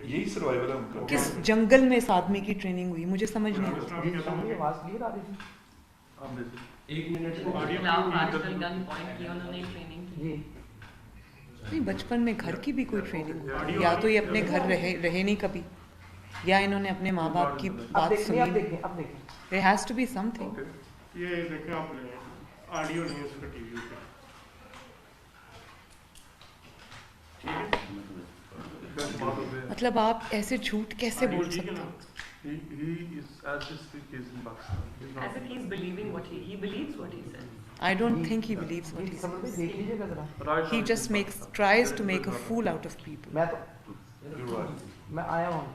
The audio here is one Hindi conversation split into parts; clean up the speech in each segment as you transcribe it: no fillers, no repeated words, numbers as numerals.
यही सर्वाइवल है उनका। किस जंगल में इस आदमी की ट्रेनिंग हुई, मुझे समझ नहीं आता। आवाज क्लियर आ रही थी? एक मिनट नहीं, बचपन में घर की भी कोई ट्रेनिंग होती है, या तो ये अपने घर रहे नहीं कभी, या इन्होंने अपने माँ बाप की बात सुनी। अब देखें There has to be something. ये देखें आपने ऑडियो नहीं है उसका टीवी पे, ठीक है? मतलब आप ऐसे झूठ कैसे बोल सकते हो? He is as we speak is in Pakistan. He's not. As if he's believing what he believes what he says. I don't think he believes what he समझ में says. देख लीजिएगा जरा। Right He now just he's in tries to make a fool out of people. मैं तो Pakistan. You're right. मैं आया हूँ।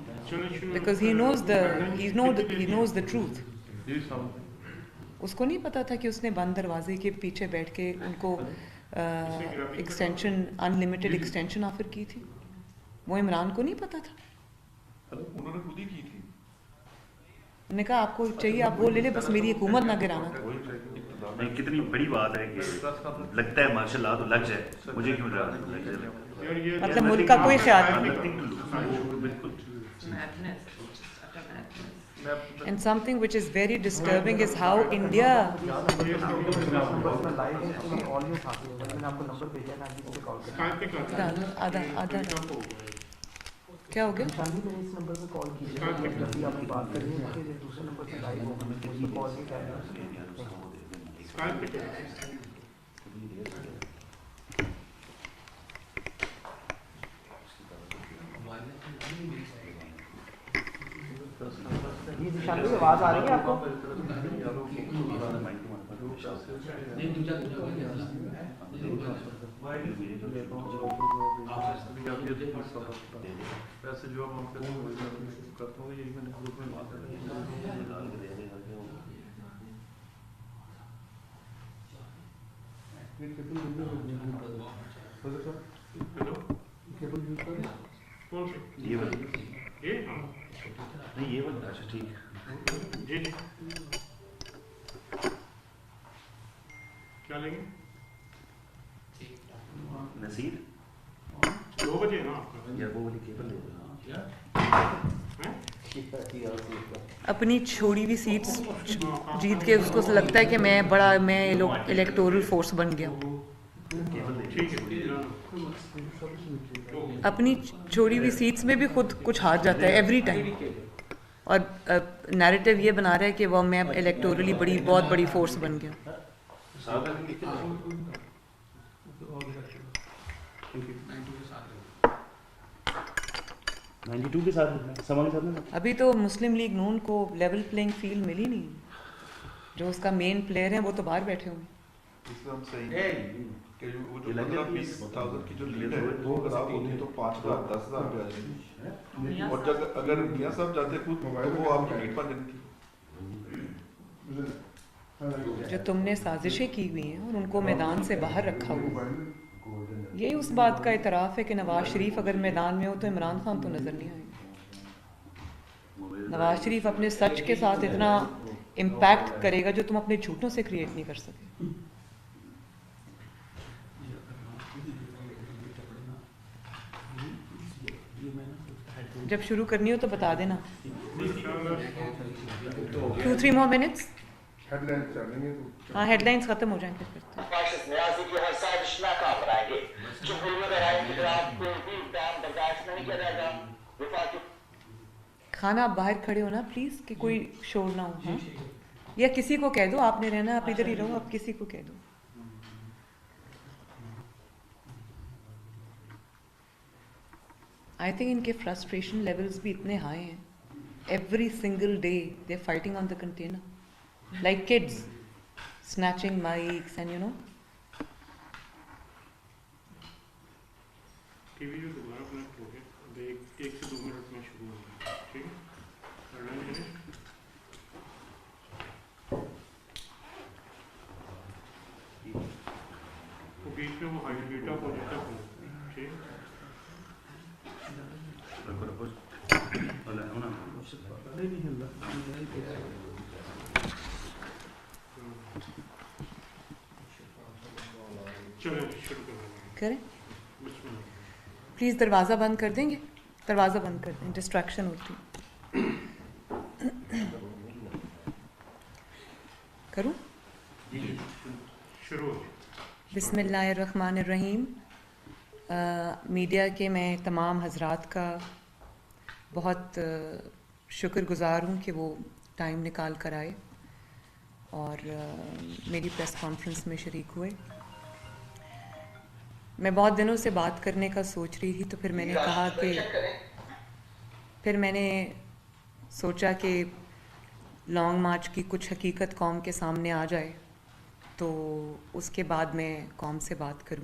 Because he knows the truth. Do something. उसको नहीं पता था कि उसने बंद दरवाजे के पीछे बैठ के उनको एक्सटेंशन, अनलिमिटेड एक्सटेंशन ऑफर की थी। वो इमरान को नहीं पता था। उन्होंने खुद ही की थी। उन्होंने कहा आपको चाहिए आप वो ले ले, बस मेरी हुकूमत ना गिराना। नहीं, कितनी बड़ी बात है कि लगता है माशाल्लाह तो लग जाए, मुझे क्यों लग जाए? मतलब मुल्क का कोई ख्याल नहीं। बिल्कुल। Madness. Such a madness. And something which is very disturbing is how India. मैंने आपको नंबर भेजा ना, अभी कॉल करें। आधा क्या हो गया? शांति में इस नंबर पे कॉल कीजिए, जब भी आपकी बात करनी है कि दूसरे नंबर से लाइव हो, मुझे कॉल नहीं करना। ये शांति में आवाज आ रही है आपको? वैसे जो हम करता हूँ यही मैंने ग्रुप में बात करी। हेलो कौन से? ये वाला ये नहीं, ये वाला अच्छा ठीक है। जी क्या लेंगे? नसीर 2 बजे ना आपका? या वो वाली केबल ले लो। हैं? अपनी छोड़ी हुई सीट्स जीत के उसको लगता है कि मैं इलेक्टोरल फोर्स बन गया। ठीक है। अपनी छोड़ी हुई सीट्स में भी खुद कुछ हार जाता है एवरी टाइम, और नैरेटिव ये बना रहा है कि वो मैं इलेक्टोरली बहुत बड़ी फोर्स बन गया। 92 के साथ समा के साथ ना। अभी तो मुस्लिम लीग नून को लेवल प्लेइंग फील्ड मिली नहीं, जो उसका मेन प्लेयर है वो तो बाहर बैठे हुए। इसमें हम सही कि वो जो 15,000 की जो लीड है वो खराब होती तो 5,000 10,000 पे आ जाएगी, और जब अगर मियां साहब जाते खुद तो वो आपकी लीड बन जाती। जो तुमने साजिशें की हुई हैं और उनको मैदान से बाहर रखा हुआ, यही उस बात का इतराफ़ है कि नवाज शरीफ अगर मैदान में हो तो इमरान खान तो नज़र नहीं आएंगे। नवाज शरीफ अपने सच के साथ इतना इम्पैक्ट करेगा जो तुम अपने झूठों से क्रिएट नहीं कर सके। जब शुरू करनी हो तो बता देना। 2-3 more minutes। हाँ, हेडलाइंस खत्म हो जाएंगे फिर तो। खाना आप बाहर खड़े हो ना प्लीज, कि कोई शोर ना हो। हाँ, या किसी को कह दो आपने रहना, आप इधर ही रहो, आप किसी को कह दो। आई थिंक इनके फ्रस्ट्रेशन लेवल्स भी इतने हाई हैं। Every single day they fighting on the container like kids snatching mics and TV जो दोबारा कनेक्ट हो गया, अब 1 से 2 मिनट में शुरू होगा, ठीक है? वो बीच में वो हाई बीटा प्रोजेक्टर खोलो, ठीक है? चलो शुरू करें। प्लीज दरवाजा बंद कर देंगे। दरवाज़ा बंद कर दें, डिस्ट्रैक्शन होती। करूँ? शुरू बिस्मिल्लाहिर्रहमानिर्रहीम। मीडिया के मैं तमाम हजरात का बहुत शुक्रगुज़ार हूँ कि वो टाइम निकाल कर आए और मेरी प्रेस कॉन्फ्रेंस में शरीक हुए। मैं बहुत दिनों से बात करने का सोच रही थी, तो फिर मैंने कहा कि मैंने सोचा कि लॉन्ग मार्च की कुछ हकीकत कौम के सामने आ जाए, तो उसके बाद मैं कौम से बात करूँ।